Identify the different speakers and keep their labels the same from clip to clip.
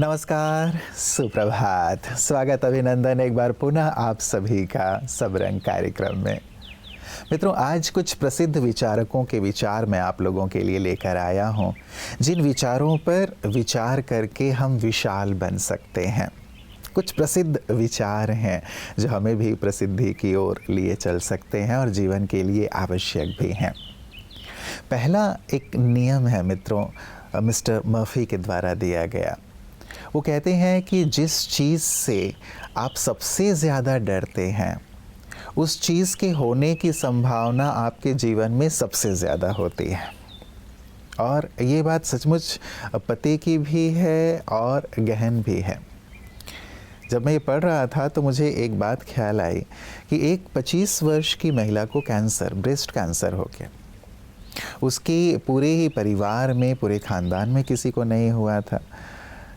Speaker 1: नमस्कार, सुप्रभात, स्वागत, अभिनंदन एक बार पुनः आप सभी का सब रंग कार्यक्रम में। मित्रों, आज कुछ प्रसिद्ध विचारकों के विचार मैं आप लोगों के लिए लेकर आया हूँ, जिन विचारों पर विचार करके हम विशाल बन सकते हैं। कुछ प्रसिद्ध विचार हैं जो हमें भी प्रसिद्धि की ओर लिए चल सकते हैं और जीवन के लिए आवश्यक भी हैं। पहला एक नियम है मित्रों, मिस्टर मर्फी के द्वारा दिया गया। वो कहते हैं कि जिस चीज़ से आप सबसे ज़्यादा डरते हैं, उस चीज़ के होने की संभावना आपके जीवन में सबसे ज़्यादा होती है। और ये बात सचमुच पते की भी है और गहन भी है। जब मैं ये पढ़ रहा था तो मुझे एक बात ख्याल आई कि एक 25 वर्ष की महिला को कैंसर, ब्रेस्ट कैंसर हो गया। उसके पूरे ही परिवार में, पूरे ख़ानदान में किसी को नहीं हुआ था।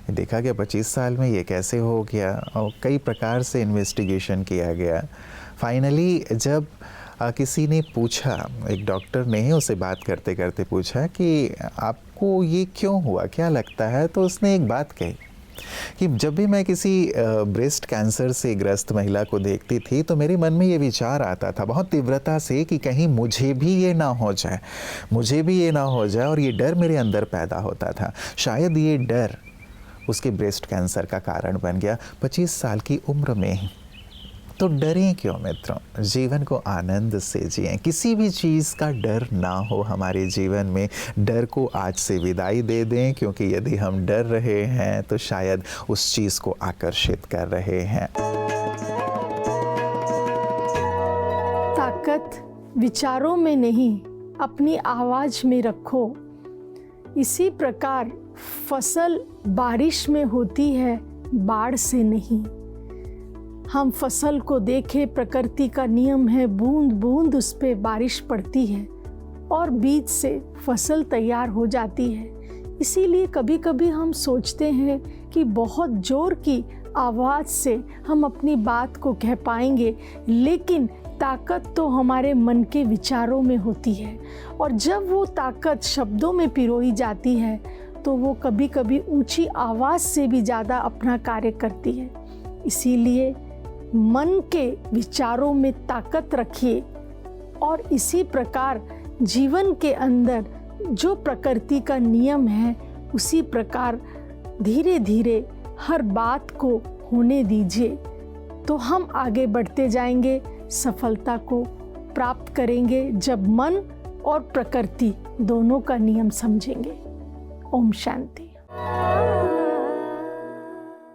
Speaker 1: देखा गया 25 साल में ये कैसे हो गया, और कई प्रकार से इन्वेस्टिगेशन किया गया। फाइनली जब किसी ने पूछा, एक डॉक्टर ने उसे बात करते करते पूछा कि आपको ये क्यों हुआ, क्या लगता है, तो उसने एक बात कही कि जब भी मैं किसी ब्रेस्ट कैंसर से ग्रस्त महिला को देखती थी तो मेरे मन में ये विचार आता था बहुत तीव्रता से कि कहीं मुझे भी ये ना हो जाए, मुझे भी ये ना हो जाए, और ये डर मेरे अंदर पैदा होता था। शायद ये डर उसके ब्रेस्ट कैंसर का कारण बन गया 25 साल की उम्र में ही। तो डरें क्यों मित्रों, जीवन को आनंद से जिएं। किसी भी चीज़ का डर ना हो हमारे जीवन में। डर को आज से विदाई दे दें, क्योंकि यदि हम डर रहे हैं तो शायद उस चीज़ को आकर्षित कर रहे हैं।
Speaker 2: ताकत विचारों में नहीं, अपनी आवाज़ में रखो। इसी प्रकार फसल बारिश में होती है, बाढ़ से नहीं। हम फसल को देखें, प्रकृति का नियम है, बूंद बूंद उस पे बारिश पड़ती है और बीज से फसल तैयार हो जाती है। इसीलिए कभी कभी हम सोचते हैं कि बहुत जोर की आवाज़ से हम अपनी बात को कह पाएंगे, लेकिन ताकत तो हमारे मन के विचारों में होती है। और जब वो ताकत शब्दों में पिरोई जाती है तो वो कभी कभी ऊंची आवाज़ से भी ज़्यादा अपना कार्य करती है। इसीलिए मन के विचारों में ताकत रखिए, और इसी प्रकार जीवन के अंदर जो प्रकृति का नियम है उसी प्रकार धीरे धीरे हर बात को होने दीजिए, तो हम आगे बढ़ते जाएंगे, सफलता को प्राप्त करेंगे जब मन और प्रकृति दोनों का नियम समझेंगे। ओम शांति।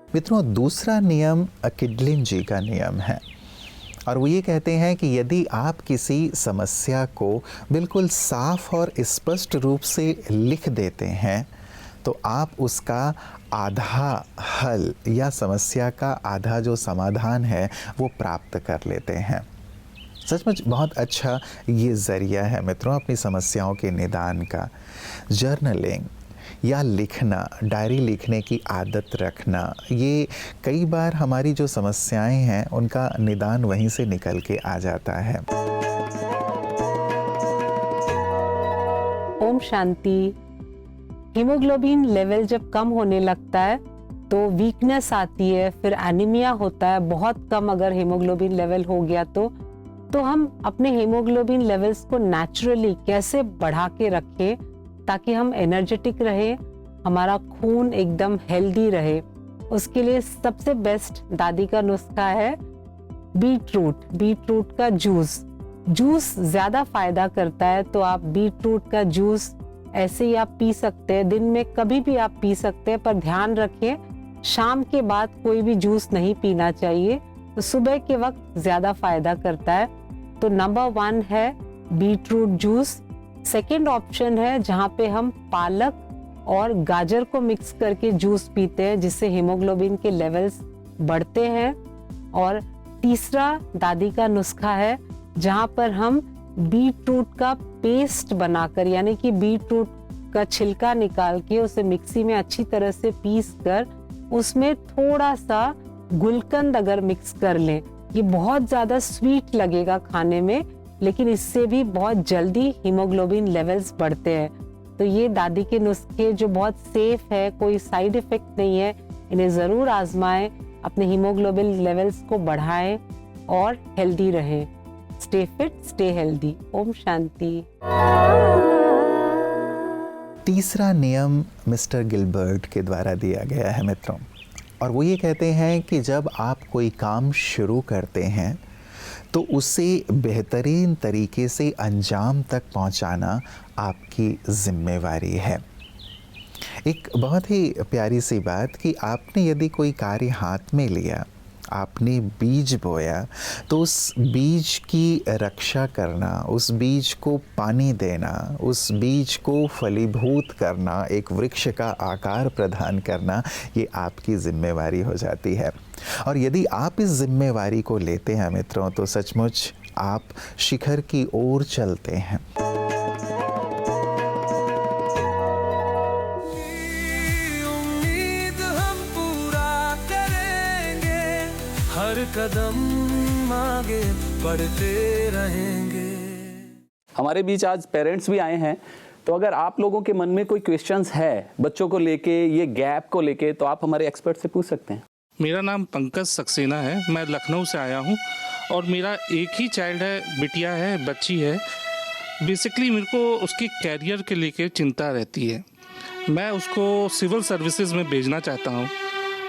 Speaker 1: मित्रों, दूसरा नियम किडलिन जी का नियम है, और वो ये कहते हैं कि यदि आप किसी समस्या को बिल्कुल साफ और स्पष्ट रूप से लिख देते हैं तो आप उसका आधा हल या समस्या का आधा जो समाधान है वो प्राप्त कर लेते हैं। सचमुच बहुत अच्छा ये ज़रिया है मित्रों अपनी समस्याओं के निदान का। जर्नलिंग या लिखना, डायरी लिखने की आदत रखना, ये कई बार हमारी जो समस्याएं हैं उनका निदान वहीं से निकल के आ जाता है।
Speaker 3: ओम शांति। हीमोग्लोबिन लेवल जब कम होने लगता है तो वीकनेस आती है, फिर एनीमिया होता है। बहुत कम अगर हीमोग्लोबिन लेवल हो गया तो हम अपने हीमोग्लोबिन लेवल्स को नेचुरली कैसे बढ़ा के रखें ताकि हम एनर्जेटिक रहे, हमारा खून एकदम हेल्दी रहे। उसके लिए सबसे बेस्ट दादी का नुस्खा है बीटरूट का जूस ज़्यादा फायदा करता है। तो आप बीटरूट का जूस ऐसे ही आप पी सकते हैं, दिन में कभी भी आप पी सकते हैं, पर ध्यान रखें शाम के बाद कोई भी जूस नहीं पीना चाहिए, तो सुबह के वक्त ज़्यादा फायदा करता है। तो नंबर 1 है बीटरूट जूस। सेकेंड ऑप्शन है जहाँ पे हम पालक और गाजर को मिक्स करके जूस पीते हैं, जिससे हीमोग्लोबिन के लेवल्स बढ़ते हैं। और तीसरा दादी का नुस्खा है जहाँ पर हम बीटरूट का पेस्ट बनाकर, यानी कि बीटरूट का छिलका निकाल के उसे मिक्सी में अच्छी तरह से पीस कर उसमें थोड़ा सा गुलकंद अगर मिक्स कर लें, ये बहुत ज़्यादा स्वीट लगेगा खाने में, लेकिन इससे भी बहुत जल्दी हीमोग्लोबिन लेवल्स बढ़ते हैं। तो ये दादी के नुस्खे जो बहुत सेफ है, कोई साइड इफेक्ट नहीं है, इन्हें ज़रूर आजमाएं, अपने हीमोग्लोबिन लेवल्स को बढ़ाएं और हेल्दी रहें। Stay fit, stay healthy. ओम शांति।
Speaker 1: तीसरा नियम मिस्टर गिलबर्ट के द्वारा दिया गया है मित्रों, और वो ये कहते हैं कि जब आप कोई काम शुरू करते हैं तो उसे बेहतरीन तरीके से अंजाम तक पहुंचाना आपकी जिम्मेवारी है। एक बहुत ही प्यारी सी बात कि आपने यदि कोई कार्य हाथ में लिया, आपने बीज बोया, तो उस बीज की रक्षा करना, उस बीज को पानी देना, उस बीज को फलीभूत करना, एक वृक्ष का आकार प्रदान करना, ये आपकी जिम्मेवारी हो जाती है। और यदि आप इस जिम्मेवारी को लेते हैं मित्रों, तो सचमुच आप शिखर की ओर चलते हैं।
Speaker 4: हर कदम आगे बढ़ते रहेंगे।
Speaker 5: हमारे बीच आज पेरेंट्स भी आए हैं, तो अगर आप लोगों के मन में कोई क्वेश्चंस है बच्चों को लेके, ये गैप को लेके, तो आप हमारे एक्सपर्ट से पूछ सकते हैं।
Speaker 6: मेरा नाम पंकज सक्सेना है, मैं लखनऊ से आया हूँ और मेरा एक ही चाइल्ड है, बिटिया है, बच्ची है। बेसिकली मेरे को उसकी कैरियर के लेके चिंता रहती है। मैं उसको सिविल सर्विसेज में भेजना चाहता हूँ,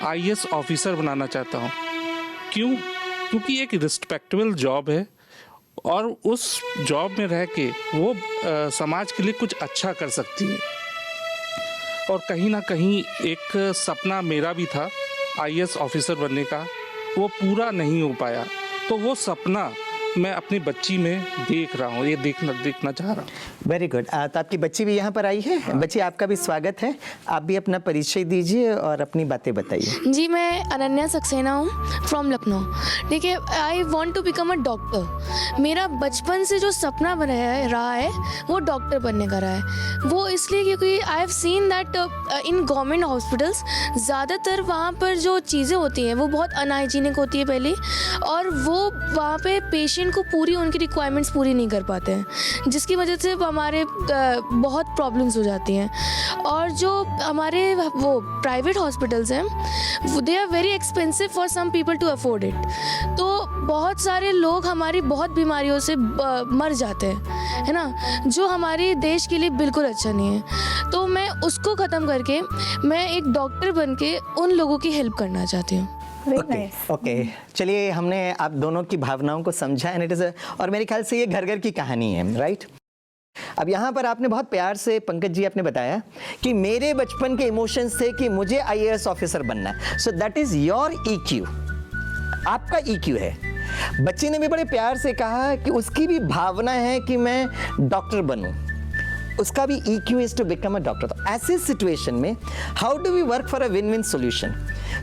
Speaker 6: आईएएस ऑफिसर बनाना चाहता हूँ। क्यों? क्योंकि एक रिस्पेक्टेबल जॉब है और उस जॉब में रह के वो समाज के लिए कुछ अच्छा कर सकती है। और कहीं ना कहीं एक सपना मेरा भी था आईएएस ऑफिसर बनने का, वो पूरा नहीं हो पाया। तो वो सपना मैं अपनी बच्ची में देख रहा हूँ, ये देखना चाह रहा हूँ।
Speaker 7: Very good. तो आपकी बच्ची भी यहाँ पर आई है। हाँ। बच्ची, आपका भी स्वागत है। आप भी अपना परिचय दीजिए और अपनी बातें बताइए।
Speaker 8: जी, मैं अनन्या सक्सेना हूँ फ्रॉम लखनऊ। ठीक है, I want to become a doctor. मेरा बचपन से जो सपना रहा है वो डॉक्टर बनने का रहा है। वो इसलिए क्योंकि I have seen that in government hospitals ज़्यादातर वहाँ पर जो चीज़ें होती हैं वो बहुत अनहाइजीनिक होती है पहले, और वो वहाँ पे पेशेंट को पूरी उनकी रिक्वायरमेंट्स पूरी नहीं कर पाते हैं, जिसकी वजह से हमारे बहुत प्रॉब्लम्स हो जाती हैं। और जो हमारे वो प्राइवेट हॉस्पिटल्स हैं they are very expensive for some people to afford it. तो बहुत सारे लोग हमारी बहुत बीमारियों से मर जाते हैं, है ना, जो हमारे देश के लिए बिल्कुल अच्छा नहीं है। तो मैं उसको ख़त्म करके मैं एक डॉक्टर बन के उन लोगों की हेल्प करना चाहती हूँ।
Speaker 7: ओके, चलिए, हमने आप दोनों की भावनाओं को समझा एंड इट इज़, और मेरे ख्याल से ये घर घर की कहानी है, राइट। अब यहाँ पर आपने बहुत प्यार से, पंकज जी, आपने बताया कि मेरे बचपन के इमोशंस थे कि मुझे आईएएस ऑफिसर बनना है। So that is your EQ, आपका ईक्यू है। बच्ची ने भी बड़े प्यार से कहा कि उसकी भी भावना है कि मैं डॉक्टर बनूं, उसका भी EQ is to become a doctor। तो ऐसे सिचुएशन में how do we work for a win win solution?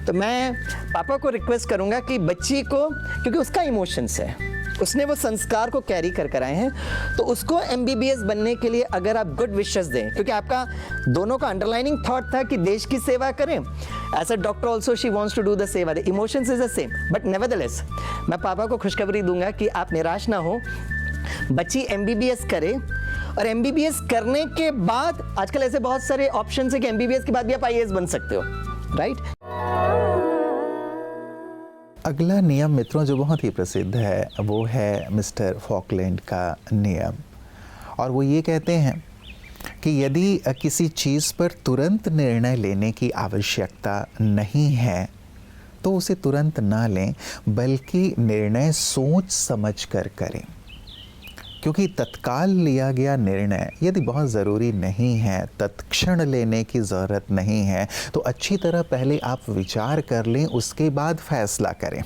Speaker 7: तो मैं पापा को रिक्वेस्ट करूंगा कि बच्ची को, क्योंकि उसका इमोशंस है, उसने वो संस्कार को कैरी कर आए हैं, तो उसको MBBS बनने के लिए अगर आप गुड विशेस दें, क्योंकि आपका दोनों का अंडरलाइनिंग थॉट था कि देश की सेवा करें, as a doctor also she wants to do the सेवा, the emotions is the same, but nevertheless मैं पापा को खुशखबरी दूंगा कि आप निराश ना हो, बच्ची MBBS करे, और MBBS करने के बाद आजकल ऐसे बहुत सारे ऑप्शन है कि MBBS के बाद भी आप IAS बन सकते हो, राइट।
Speaker 1: अगला नियम मित्रों जो बहुत ही प्रसिद्ध है वो है मिस्टर फॉकलैंड का नियम, और वो ये कहते हैं कि यदि किसी चीज़ पर तुरंत निर्णय लेने की आवश्यकता नहीं है तो उसे तुरंत ना लें, बल्कि निर्णय सोच समझ कर करें। क्योंकि तत्काल लिया गया निर्णय यदि बहुत ज़रूरी नहीं है, तत्क्षण लेने की ज़रूरत नहीं है, तो अच्छी तरह पहले आप विचार कर लें, उसके बाद फैसला करें।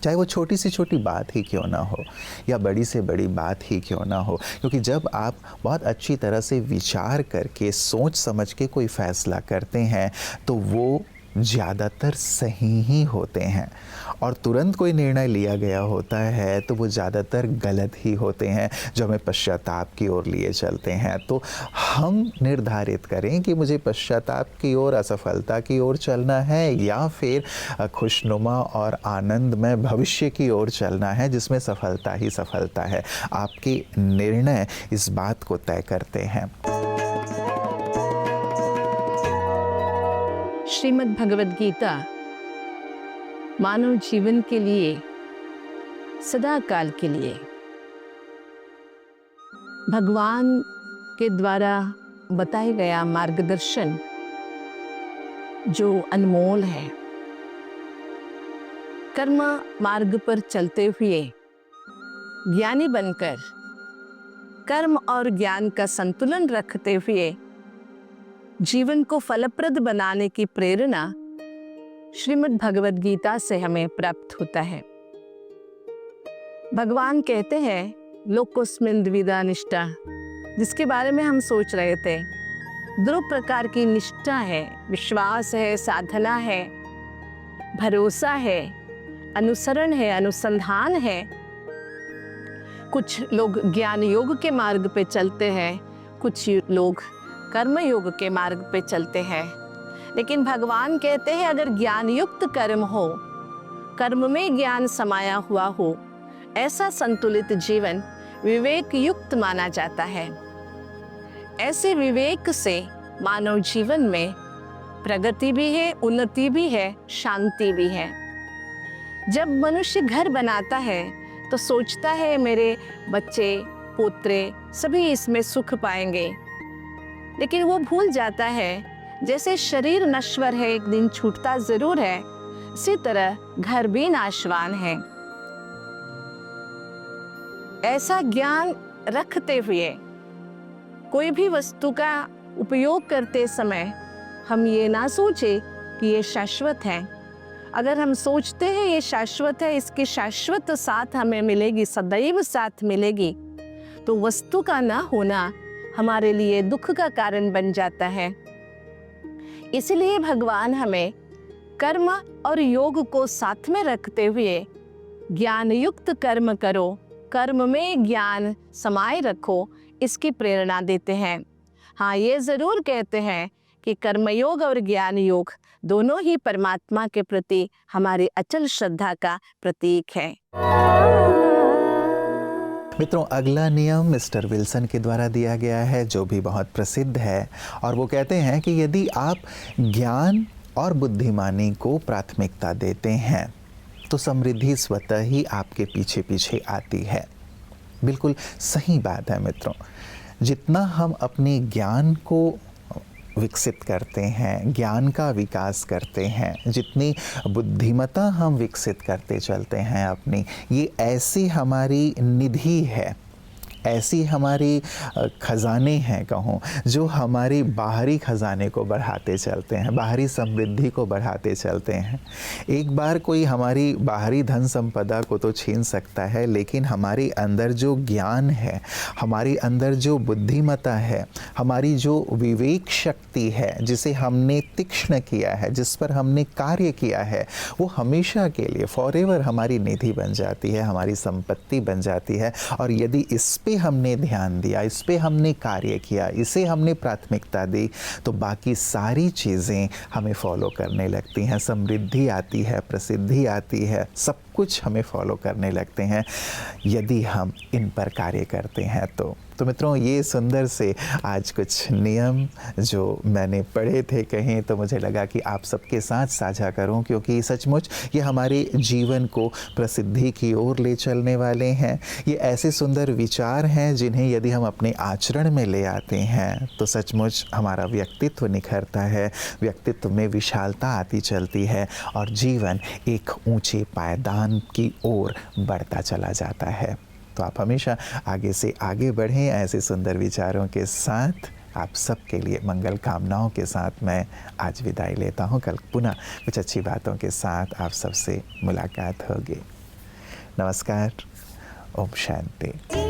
Speaker 1: चाहे वो छोटी से छोटी बात ही क्यों ना हो या बड़ी से बड़ी बात ही क्यों ना हो, क्योंकि जब आप बहुत अच्छी तरह से विचार करके सोच समझ के कोई फ़ैसला करते हैं तो वो ज़्यादातर सही ही होते हैं, और तुरंत कोई निर्णय लिया गया होता है तो वो ज़्यादातर गलत ही होते हैं, जो हमें पश्चाताप की ओर लिए चलते हैं। तो हम निर्धारित करें कि मुझे पश्चाताप की ओर, असफलता की ओर चलना है या फिर खुशनुमा और आनंदमय भविष्य की ओर चलना है जिसमें सफलता ही सफलता है। आपके निर्णय इस बात को तय करते हैं।
Speaker 9: श्रीमद् भगवद गीता मानव जीवन के लिए सदा काल के लिए भगवान के द्वारा बताया गया मार्गदर्शन जो अनमोल है। कर्म मार्ग पर चलते हुए ज्ञानी बनकर कर्म और ज्ञान का संतुलन रखते हुए जीवन को फलप्रद बनाने की प्रेरणा श्रीमद् भगवद गीता से हमें प्राप्त होता है। भगवान कहते हैं लोकोस्मिन् द्विधा निष्ठा, जिसके बारे में हम सोच रहे थे। दो प्रकार की निष्ठा है, विश्वास है, साधना है, भरोसा है, अनुसरण है, अनुसंधान है। कुछ लोग ज्ञान योग के मार्ग पे चलते हैं, कुछ लोग कर्म योग के मार्ग पे चलते हैं। लेकिन भगवान कहते हैं अगर ज्ञान युक्त कर्म हो, कर्म में ज्ञान समाया हुआ हो, ऐसा संतुलित जीवन विवेक युक्त माना जाता है। ऐसे विवेक से मानव जीवन में प्रगति भी है, उन्नति भी है, शांति भी है। जब मनुष्य घर बनाता है तो सोचता है मेरे बच्चे पोत्रे सभी इसमें सुख पाएंगे, लेकिन वो भूल जाता है जैसे शरीर नश्वर है, एक दिन छूटता जरूर है, इसी तरह घर भी नाशवान है। ऐसा ज्ञान रखते हुए कोई भी वस्तु का उपयोग करते समय हम ये ना सोचे कि ये शाश्वत है। अगर हम सोचते हैं ये शाश्वत है, इसकी शाश्वत साथ हमें मिलेगी, सदैव साथ मिलेगी, तो वस्तु का ना होना हमारे लिए दुख का कारण बन जाता है। इसलिए भगवान हमें कर्म और योग को साथ में रखते हुए ज्ञान युक्त कर्म करो, कर्म में ज्ञान समाये रखो, इसकी प्रेरणा देते हैं। हाँ, ये ज़रूर कहते हैं कि कर्मयोग और ज्ञान योग दोनों ही परमात्मा के प्रति हमारी अचल श्रद्धा का प्रतीक है।
Speaker 1: मित्रों, अगला नियम मिस्टर विल्सन के द्वारा दिया गया है, जो भी बहुत प्रसिद्ध है, और वो कहते हैं कि यदि आप ज्ञान और बुद्धिमानी को प्राथमिकता देते हैं तो समृद्धि स्वतः ही आपके पीछे पीछे आती है। बिल्कुल सही बात है मित्रों। जितना हम अपने ज्ञान को विकसित करते हैं, ज्ञान का विकास करते हैं, जितनी बुद्धिमत्ता हम विकसित करते चलते हैं अपनी, ये ऐसी हमारी निधि है, ऐसी हमारी खजाने हैं कहूँ, जो हमारी बाहरी खजाने को बढ़ाते चलते हैं, बाहरी समृद्धि को बढ़ाते चलते हैं। एक बार कोई हमारी बाहरी धन संपदा को तो छीन सकता है, लेकिन हमारे अंदर जो ज्ञान है, हमारी अंदर जो बुद्धिमत्ता है, हमारी जो विवेक शक्ति है, जिसे हमने तीक्ष्ण किया है, जिस पर हमने कार्य किया है, वो हमेशा के लिए फॉरएवर हमारी निधि बन जाती है, हमारी संपत्ति बन जाती है। और यदि इस पे हमने ध्यान दिया, इस पे हमने कार्य किया, इसे हमने प्राथमिकता दी, तो बाकी सारी चीज़ें हमें फॉलो करने लगती हैं। समृद्धि आती है, प्रसिद्धि आती है, सब कुछ हमें फॉलो करने लगते हैं यदि हम इन पर कार्य करते हैं तो मित्रों, ये सुंदर से आज कुछ नियम जो मैंने पढ़े थे कहीं, तो मुझे लगा कि आप सबके साथ साझा करूं, क्योंकि सचमुच ये हमारे जीवन को प्रसिद्धि की ओर ले चलने वाले हैं। ये ऐसे सुंदर विचार हैं जिन्हें यदि हम अपने आचरण में ले आते हैं तो सचमुच हमारा व्यक्तित्व निखरता है, व्यक्तित्व में विशालता आती चलती है और जीवन एक ऊंचे पायदान की ओर बढ़ता चला जाता है। तो आप हमेशा आगे से आगे बढ़ें ऐसे सुंदर विचारों के साथ। आप सबके लिए मंगल कामनाओं के साथ मैं आज विदाई लेता हूं। कल पुनः कुछ अच्छी बातों के साथ आप सबसे मुलाकात होगी। नमस्कार, ओम शांति।